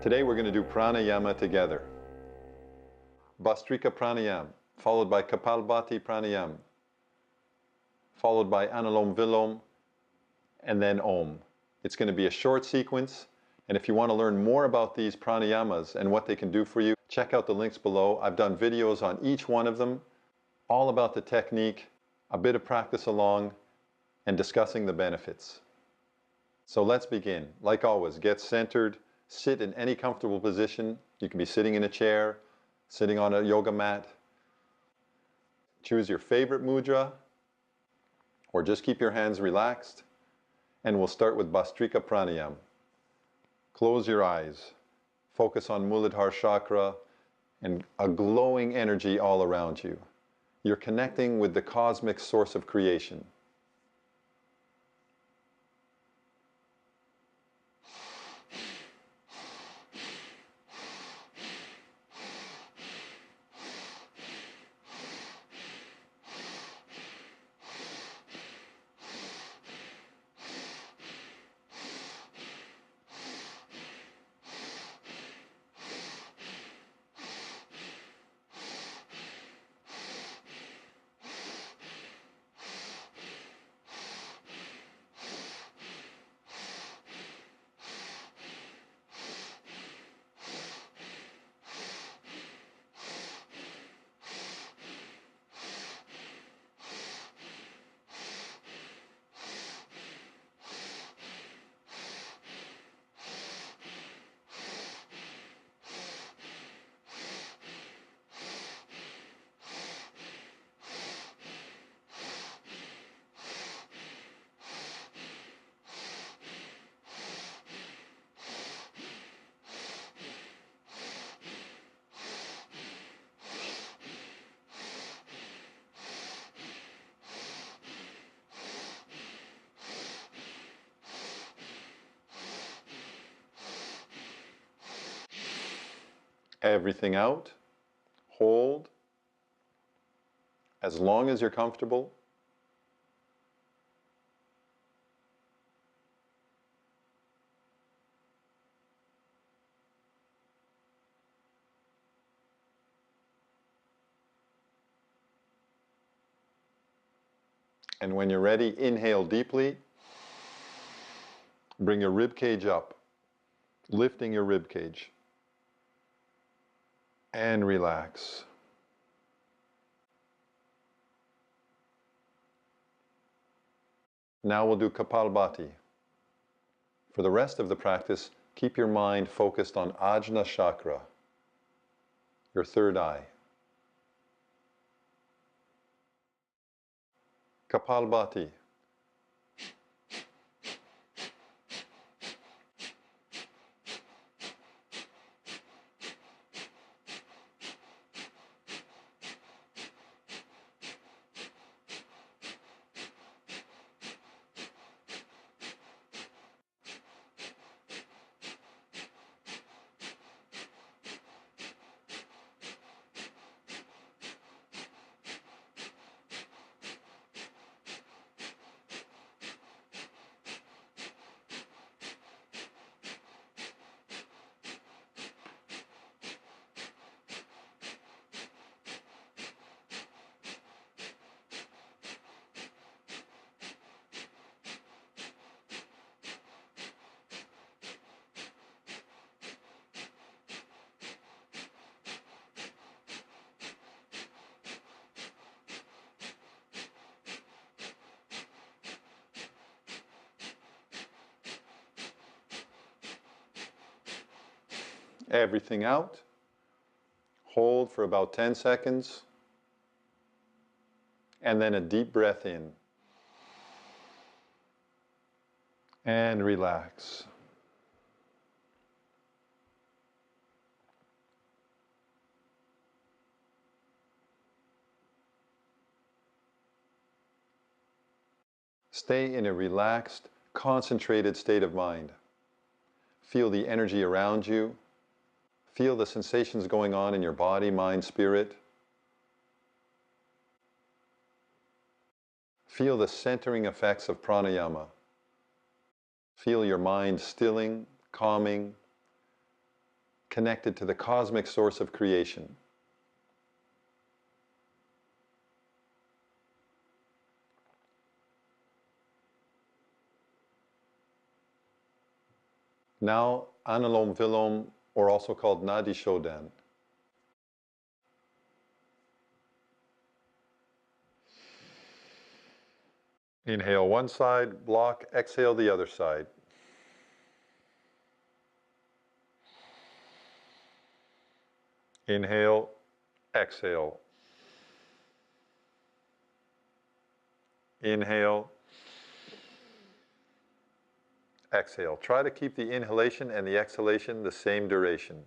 Today we're going to do pranayama together. BHASTRIKA Pranayama, followed by KAPALBHATI Pranayama, followed by ANULOM VILOM, and then Om. It's going to be a short sequence, and if you want to learn more about these pranayamas and what they can do for you, check out the links below. I've done videos on each one of them, all about the technique, a bit of practice along, and discussing the benefits. So let's begin. Like always, get centered, sit in any comfortable position. You can be sitting in a chair, sitting on a yoga mat. Choose your favorite mudra, or just keep your hands relaxed. And we'll start with BHASTRIKA Pranayama. Close your eyes. Focus on Muladhara chakra and a glowing energy all around you. You're connecting with the cosmic source of creation. Everything out. Hold as long as you're comfortable. And when you're ready, inhale deeply. Bring your rib cage up, lifting your rib cage. And relax. Now we'll do Kapalbhati. For the rest of the practice, keep your mind focused on Ajna chakra, your third eye. Kapalbhati. Everything out. Hold for about 10 seconds. And then a deep breath in. And relax. Stay in a relaxed, concentrated state of mind. Feel the energy around you. Feel the sensations going on in your body, mind, spirit. Feel the centering effects of pranayama. Feel your mind stilling, calming, connected to the cosmic source of creation. Now, anulom vilom, or also called nadi shodhan. Inhale one side, block, exhale the other side. Inhale, exhale. Inhale, exhale. Try to keep the inhalation and the exhalation the same duration.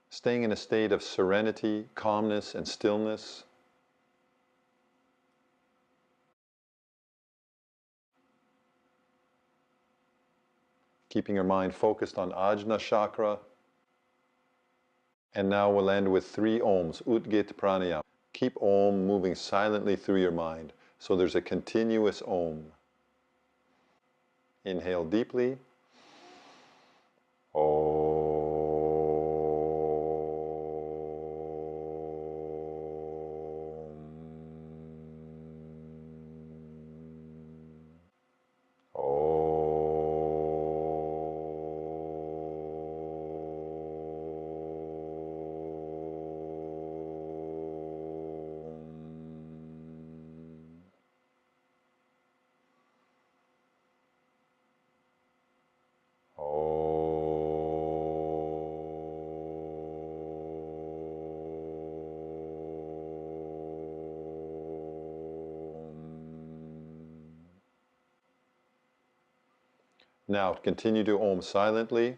Staying in a state of serenity, calmness, and stillness. Keeping your mind focused on Ajna chakra. And now we'll end with 3 ohms, Udgit Pranayama. Keep Om moving silently through your mind, so there's a continuous Om. Inhale deeply. Om. Now continue to Om silently.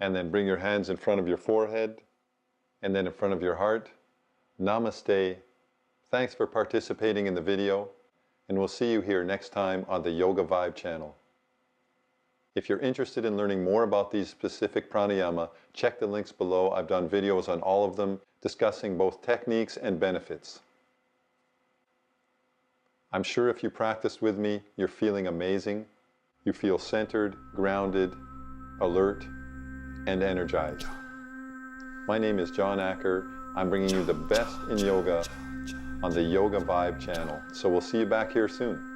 And then bring your hands in front of your forehead and then in front of your heart. Namaste. Thanks for participating in the video, and we'll see you here next time on the Yoga Vibe channel. If you're interested in learning more about these specific pranayama, check the links below. I've done videos on all of them, discussing both techniques and benefits. I'm sure if you practiced with me, you're feeling amazing. You feel centered, grounded, alert, and energized. My name is John Acker. I'm bringing you the best in yoga on the Yoga Vibe channel. So we'll see you back here soon.